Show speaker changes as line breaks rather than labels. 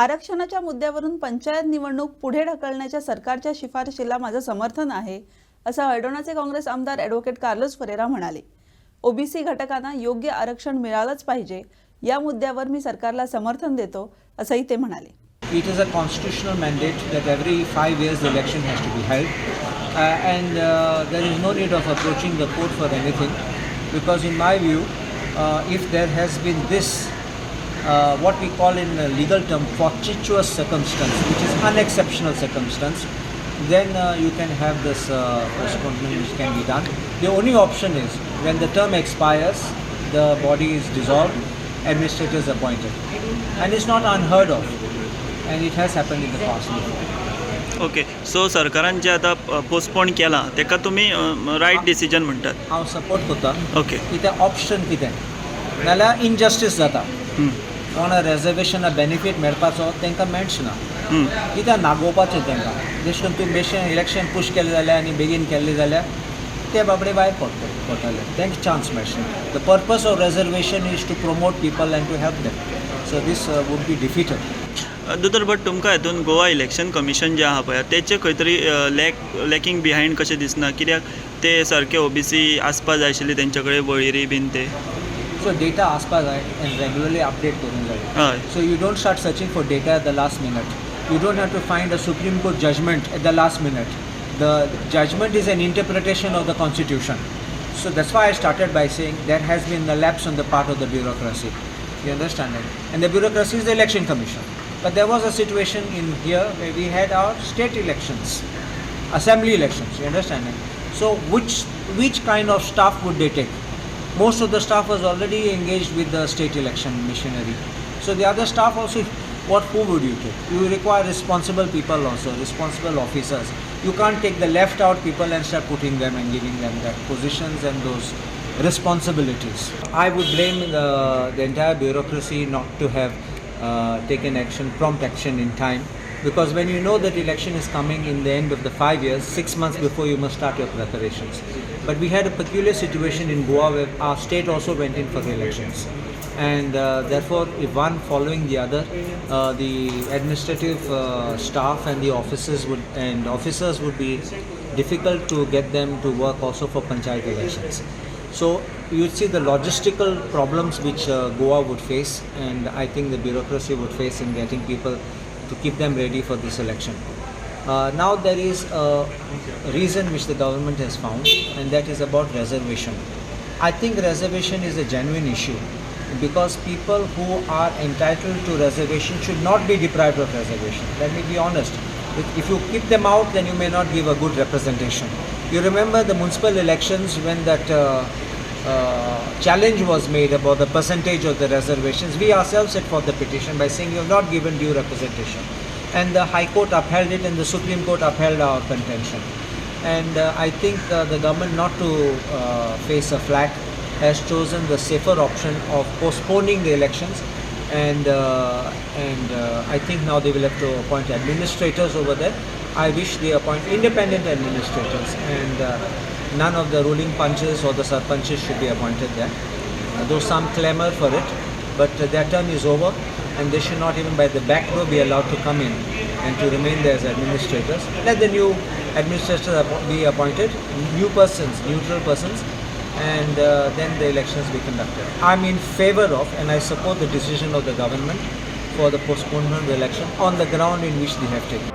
आरक्षणाच्या मुद्द्यावरून पंचायत निवडणूक पुढे ढकलण्याच्या सरकारच्या शिफारशीला माझं समर्थन आहे, असं हळदोणाचे काँग्रेस आमदार ॲडव्होकेट कार्लोस फरेरा म्हणाले. ओबीसी घटकांना योग्य आरक्षण मिळालंच पाहिजे या मुद्द्यावर मी सरकारला समर्थन देतो, असंही ते म्हणाले.
It is a constitutional mandate that every 5 years the election has to be held, and there is no need of approaching the court for anything, because in my view, if there has been this what we call in legal term fortuitous circumstance, which is unexceptional circumstance, then you can have this postponement which can be done. The only option is when the term expires, the body is dissolved, administrators appointed, and it's not unheard of, and it has happened in the past before.
Okay, so सरकारान जे आता postpone केला तेका तुम्ही riot decision म्हणटात.
हांव support करता.
Okay,
कित्याक ऑप्शन कितें नाल्यार इनजस्टीस जाता. कोणा रेजर्वेशना बेनिफीट मेळपाचो तांकां मेळच ना. कित्याक नागोवपाचें तांकां. जशें करून तूं बेश्टें इलेक्शन पुश केलें जाल्यार आनी बेगीन केल्लें जाल्यार ते बाबडे भायर पडटले. तांकां चान्स मेळचना. The purpose of reservation is to promote people and to help them. So this would be defeated.
दोतोर बट तुमकां हितून गोवा इलेक्शन कमिशन जे आहा पळय तेचे खंय तरी लॅकिंग बिहायंड कशें दिसना, कित्याक ते सारके ओबीसी आसपा जाय आशिल्ली तेंचे कडेन वळेरी बीन ते.
So data आसपा जाय and regularly update करूंक जाय.
हय.
So you don't start searching for data at the last minute. You don't have to find a Supreme Court judgment at the last minute. The judgment is an interpretation of the Constitution. So that's why I started by saying there has been a lapse on the part of the bureaucracy. You understand it? And the bureaucracy is the Election Commission. But there was a situation in here where we had our state elections, assembly elections. You understand it? So which kind of staff would they take? Most of the staff was already engaged with the state election machinery. So the other staff also, who would you take? You require responsible people also, responsible officers. You can't take the left out people and start putting them and giving them that positions and those responsibilities. I would blame the entire bureaucracy not to have taken action, prompt action in time. Because when you know that election is coming in the end of the 5 years, 6 months before you must start your preparations. But we had a peculiar situation in Goa where our state also went in for the elections. And therefore, if one following the other, the administrative staff and the officers would be difficult to get them to work also for panchayat elections. So you see the logistical problems which Goa would face, and I think the bureaucracy would face in getting people to keep them ready for this election. Now there is a reason which the government has found, and that is about reservation. I think reservation is a genuine issue because people who are entitled to reservation should not be deprived of reservation. Let me be honest. If you keep them out, then you may not give a good representation. You remember the municipal elections when that challenge was made about the percentage of the reservations. We ourselves set forth the petition by saying you have not given due representation. And the High Court upheld it and the Supreme Court upheld our contention. And I think the government, not to face a flack, has chosen the safer option of postponing the elections. And I think now they will have to appoint administrators over there. I wish they appoint independent administrators, and none of the ruling punches or the sarpanches should be appointed there. Though some clamour for it, but their term is over and they should not even by the back door be allowed to come in and to remain there as administrators. Let the new administrators be appointed, new persons, neutral persons, and then the elections be conducted. I'm in favour of and I support the decision of the government for the postponement of the election on the ground in which they have taken.